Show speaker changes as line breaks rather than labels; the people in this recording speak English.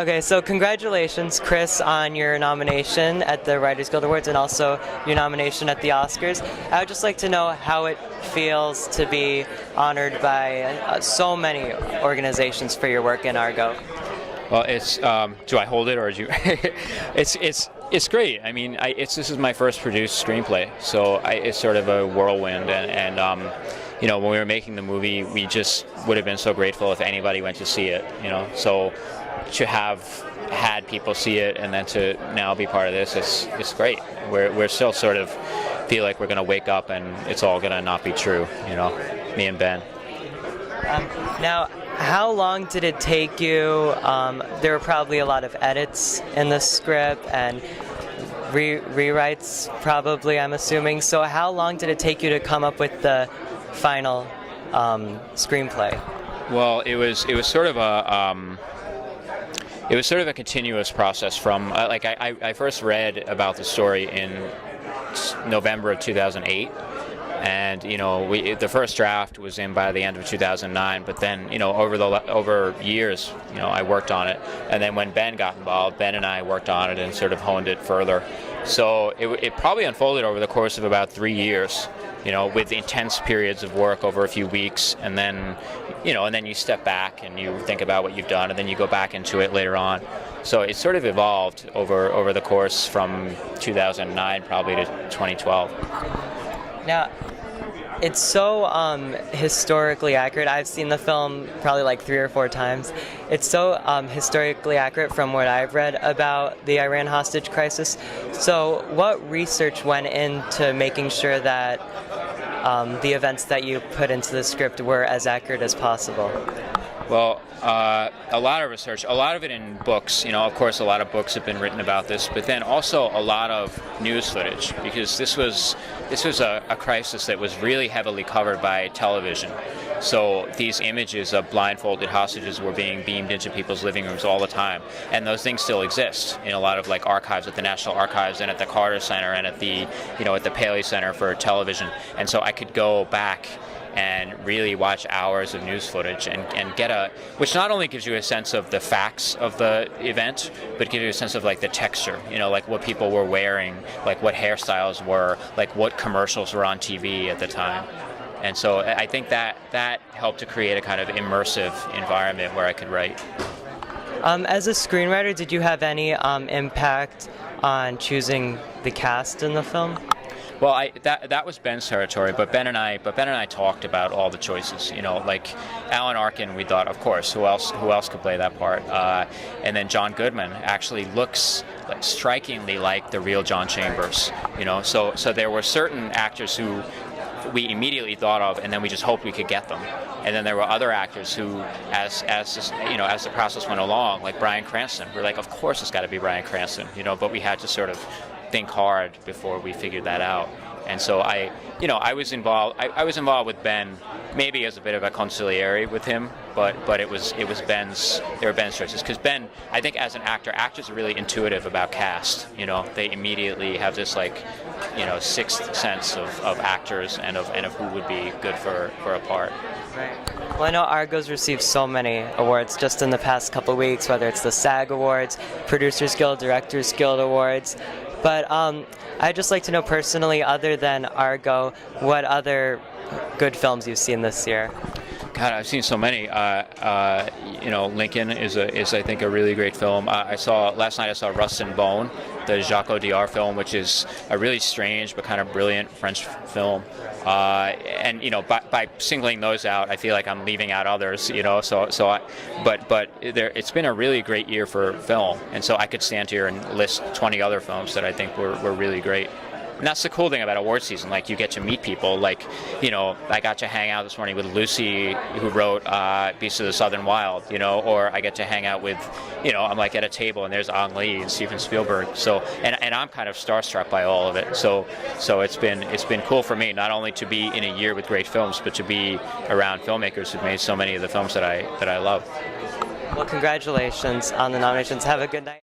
Okay, so congratulations, Chris, on your nomination at the Writers Guild Awards and also your nomination at the Oscars. I would just like to know how it feels to be honored by so many organizations for your work in ARGO.
Well, it's do I hold it or do you? It's great. I mean, this is my first produced screenplay, so it's sort of a whirlwind. And you know, when we were making the movie, we just would have been so grateful if anybody went to see it. You know, so to have had people see it and then to now be part of this, it's great. We're still sort of feel like we're going to wake up and it's all going to not be true. You know, me and Ben.
Now, how long did it take you? There were probably a lot of edits in the script and rewrites, probably, I'm assuming. So how long did it take you to come up with the final screenplay?
Well, it was sort of a continuous process from like I first read about the story in November of 2008. And you know, the first draft was in by the end of 2009. But then, you know, over years, you know, I worked on it. And then when Ben got involved, Ben and I worked on it and sort of honed it further. So it probably unfolded over the course of about 3 years. You know, with intense periods of work over a few weeks, and then, you know, and then you step back and you think about what you've done, and then you go back into it later on. So it sort of evolved over the course from 2009 probably to 2012.
Now, it's so historically accurate. I've seen the film probably like 3 or 4 times. It's so historically accurate from what I've read about the Iran hostage crisis. So what research went into making sure that the events that you put into the script were as accurate as possible?
Well, a lot of research, a lot of it in books. You know, of course, a lot of books have been written about this, but then also a lot of news footage, because this was a crisis that was really heavily covered by television. So these images of blindfolded hostages were being beamed into people's living rooms all the time, and those things still exist in a lot of like archives at the National Archives and at the Carter Center and at the at the Paley Center for Television. And so I could go back and really watch hours of news footage and get which not only gives you a sense of the facts of the event, but gives you a sense of like the texture, you know, like what people were wearing, like what hairstyles were, like what commercials were on TV at the time. And so I think that helped to create a kind of immersive environment where I could write.
As a screenwriter, did you have any impact on choosing the cast in the film?
Well, that was Ben's territory, but Ben and I talked about all the choices. You know, like Alan Arkin, we thought, of course, who else could play that part? And then John Goodman actually looks like strikingly like the real John Chambers. You know, so there were certain actors who we immediately thought of, and then we just hoped we could get them. And then there were other actors who, as the process went along, like Bryan Cranston, we're like, of course it's got to be Bryan Cranston. You know, but we had to sort of think hard before we figured that out. And so I was involved with Ben, maybe as a bit of a consigliere with him, but there were Ben's choices, because Ben, I think as an actor, actors are really intuitive about cast. You know, they immediately have this like, you know, sixth sense of actors and of who would be good for a part.
Right. Well, I know ARGO's received so many awards just in the past couple of weeks, whether it's the SAG Awards, Producers Guild, Directors Guild Awards. But I'd just like to know personally, other than ARGO, what other good films you've seen this year?
God, I've seen so many. Lincoln is I think a really great film. Last night I saw Rust and Bone, the Jacques Audiard film, which is a really strange but kind of brilliant French film. And you know, by singling those out, I feel like I'm leaving out others. You know, it's been a really great year for film, and so I could stand here and list 20 other films that I think were really great. And that's the cool thing about award season. Like, you get to meet people. Like, you know, I got to hang out this morning with Lucy, who wrote Beasts of the Southern Wild, you know, or I get to hang out with, you know, I'm like at a table and there's Ang Lee and Steven Spielberg. So, and I'm kind of starstruck by all of it. So it's been cool for me, not only to be in a year with great films, but to be around filmmakers who've made so many of the films that I love.
Well, congratulations on the nominations. Have a good night.